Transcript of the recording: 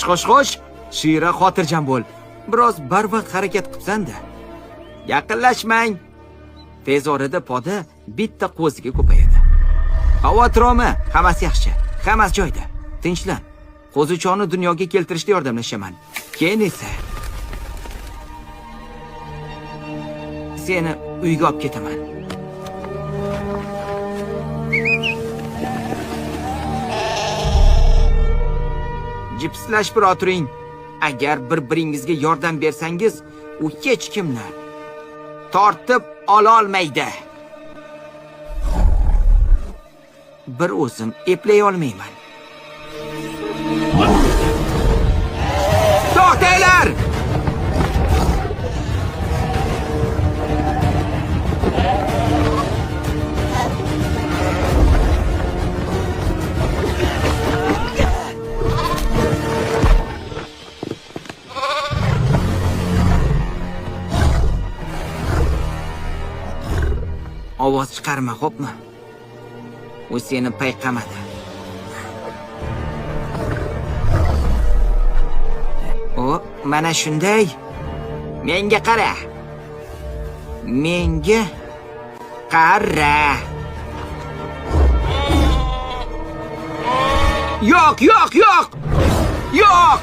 Xo'sh. Shira xotirjam bo'l. Biroz barvaqt harakat qilsanda. Yaqinlashmang. Tez orada poda bitta qo'ziga ko'payadi. Xavotir olma, hammasi yaxshi. Hammasi joyida. Tinchlan. Qo'zichoni dunyoga keltirishda yordamlashaman. Keyin esa seni uyga olib ketaman. Jipslashib o'tiring. Agar bir-biringizga yordam bersangiz, u hech kimni tortib ola olmaydi. Bir o'zim eplay olmayman. To'xtanglar! Ovoz chiqarma, xo'pmi? U seni payqamadi. O, mana shunday. Menga qara. Menga qara. Yo'q. Yo'q! Yo'q!